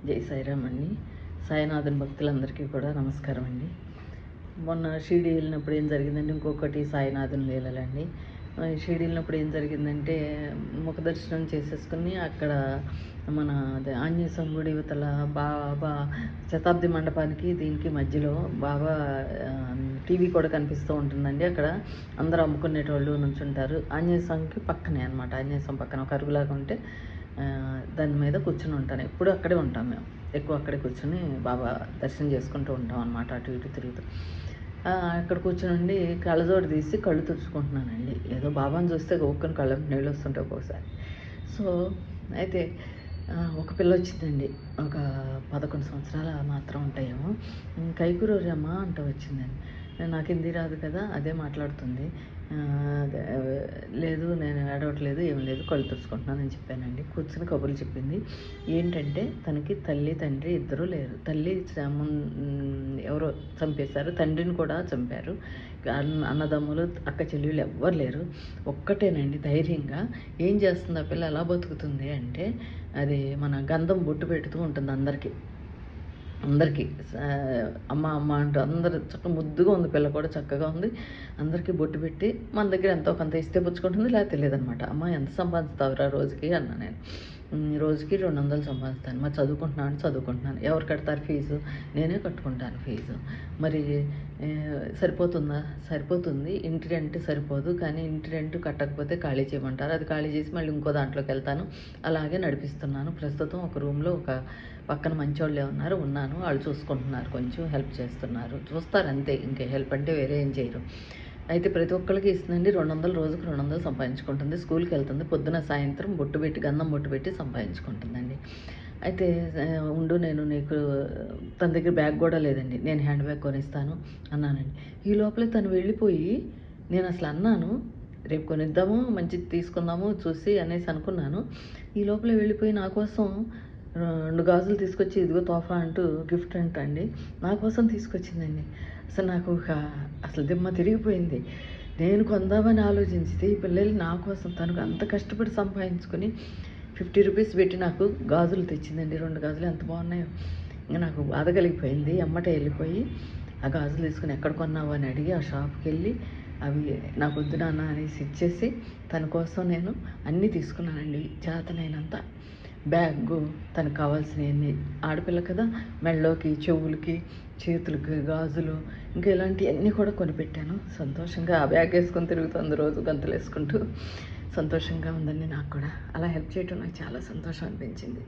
జై సాయిరామ్ అండి. సాయినాథన్ భక్తులందరికీ కూడా నమస్కారం అండి. మొన్న షిరిడి వెళ్ళినప్పుడు ఏం జరిగిందంటే, ఇంకొకటి సాయినాథన్ లీలలండి. షిరిడి వెళ్ళినప్పుడు ఏం జరిగిందంటే, ముఖ దర్శనం చేసేసుకుని అక్కడ మన అదే ఆంజనేయ స్వామి గుడి యువతల బాబా శతాబ్ది మండపానికి దీనికి మధ్యలో బాబా టీవీ కూడా కనిపిస్తూ ఉంటుందండి. అక్కడ అందరూ అమ్ముకునేటోళ్ళు నుంచుంటారు. ఆంజనేయ స్వామికి పక్కనే అనమాట. ఆంజనేయ స్వామి పక్కన ఒక అరుగులాగా ఉంటే దాని మీద కూర్చుని ఉంటాను. ఎప్పుడు అక్కడే ఉంటాం మేము. ఎక్కువ అక్కడే కూర్చొని బాబా దర్శనం చేసుకుంటూ ఉంటాం అనమాట, అటు ఇటు తిరుగుతూ. అక్కడ కూర్చొని కళ్ళజోడు తీసి కళ్ళు తుడుచుకుంటున్నానండి. ఏదో బాబాని చూస్తే గోక్కుని కళ్ళ నీళ్ళు వస్తుంటాయి ఒక్కోసారి. సో అయితే ఒక పిల్ల వచ్చిందండి, ఒక 11 సంవత్సరాల మాత్రం ఉంటాయేమో. కైకూరమ్మ అంటూ వచ్చిందండి. నాకు హిందీ రాదు కదా, అదే మాట్లాడుతుంది. లేదు నేను ఏడవట్లేదు, ఏం లేదు, కళ్ళు తుడుచుకుంటున్నాను అని చెప్పానండి. కూర్చుని కబుర్లు చెప్పింది. ఏంటంటే తనకి తల్లి తండ్రి ఇద్దరూ లేరు. తల్లి ఎవరో చంపేశారు, తండ్రిని కూడా చంపారు. అన్నదమ్ములు అక్క చెల్లెళ్ళు ఎవ్వరు లేరు. ఒక్కటేనండి ధైర్యంగా ఏం చేస్తుంది ఆ పిల్ల, ఎలా బతుకుతుంది అంటే, అది మన గంధం బొట్టు పెడుతూ ఉంటుంది అందరికీ. అమ్మ అమ్మ అంటూ అందరు చక్కగా ముద్దుగా ఉంది. పిల్ల కూడా చక్కగా ఉంది. అందరికీ బొట్టు పెట్టి మన దగ్గర ఎంతో కొంత ఇస్తే పుచ్చుకుంటుంది, లేదా తెలియదనమాట. అమ్మ ఎంత సంపాదిస్తావురా రోజుకి అన్నా నేను. రోజుకి 200 సంపాదిస్తాను. మరి చదువుకుంటున్నాను. ఎవరు కడతారు ఫీజు? నేనే కట్టుకుంటాను ఫీజు. మరి సరిపోతుందా? సరిపోతుంది. ఇంటి రెంట్ సరిపోదు, కానీ ఇంటి రెంట్ కట్టకపోతే ఖాళీ చేయమంటారు. అది ఖాళీ చేసి మళ్ళీ ఇంకో దాంట్లోకి వెళ్తాను. అలాగే నడిపిస్తున్నాను. ప్రస్తుతం ఒక రూమ్లో ఒక పక్కన మంచోళ్ళే ఉన్నాను. వాళ్ళు చూసుకుంటున్నారు, కొంచెం హెల్ప్ చేస్తున్నారు, చూస్తారు అంతే. ఇంకే హెల్ప్ అంటే వేరే ఏం చేయరు. అయితే ప్రతి ఒక్కరికి ఇస్తుందండి. 200 రోజుకు 200 సంపాదించుకుంటుంది. స్కూల్కి వెళ్తుంది. పొద్దున సాయంత్రం బొట్టు పెట్టి గంధం బొట్టు పెట్టి సంపాదించుకుంటుందండి. అయితే నేను నీకు, తన దగ్గర బ్యాగ్ కూడా లేదండి, నేను హ్యాండ్ బ్యాగ్ కొనిస్తాను అన్నానండి. ఈ లోపలే తను వెళ్ళిపోయి, నేను అసలు అన్నాను రేపు కొనిద్దాము, మంచిది తీసుకుందాము చూసి అనేసి అనుకున్నాను. ఈ లోపలే వెళ్ళిపోయి నా కోసం 2 గాజులు తీసుకొచ్చి, ఇదిగో తోఫా అంటూ గిఫ్ట్ అండి నా కోసం తీసుకొచ్చిందండి. అసలు నాకు అసలు దిమ్మ తిరిగిపోయింది. నేను కొందామని ఆలోచించితే ఈ పిల్లలు నా కోసం తనకు అంత కష్టపడి సంపాదించుకొని 50 రూపీస్ పెట్టి నాకు గాజులు తెచ్చిందండి. 2 గాజులు ఎంత బాగున్నాయో. ఇంకా నాకు బాధ కలిగిపోయింది. ఎమ్మటే వెళ్ళిపోయి ఆ గాజులు తీసుకుని ఎక్కడ కొన్నావు అని అడిగి ఆ షాప్కి వెళ్ళి అవి నాకు వద్దు నాన్న అనేసి ఇచ్చేసి తన కోసం నేను అన్నీ తీసుకున్నానండి. చేతనైనంత బ్యాగు, తనకు కావాల్సినవన్నీ, ఆడపిల్ల కదా, మెళ్ళలోకి, చెవులకి, చేతులకి గాజులు, ఇంకా ఇలాంటివన్నీ కూడా కొనిపెట్టాను. సంతోషంగా ఆ బ్యాగ్ వేసుకొని తిరుగుతుంది రోజు, గంతులు వేసుకుంటూ. సంతోషంగా ఉందండి నాకు కూడా. అలా హెల్ప్ చేయటం నాకు చాలా సంతోషం అనిపించింది.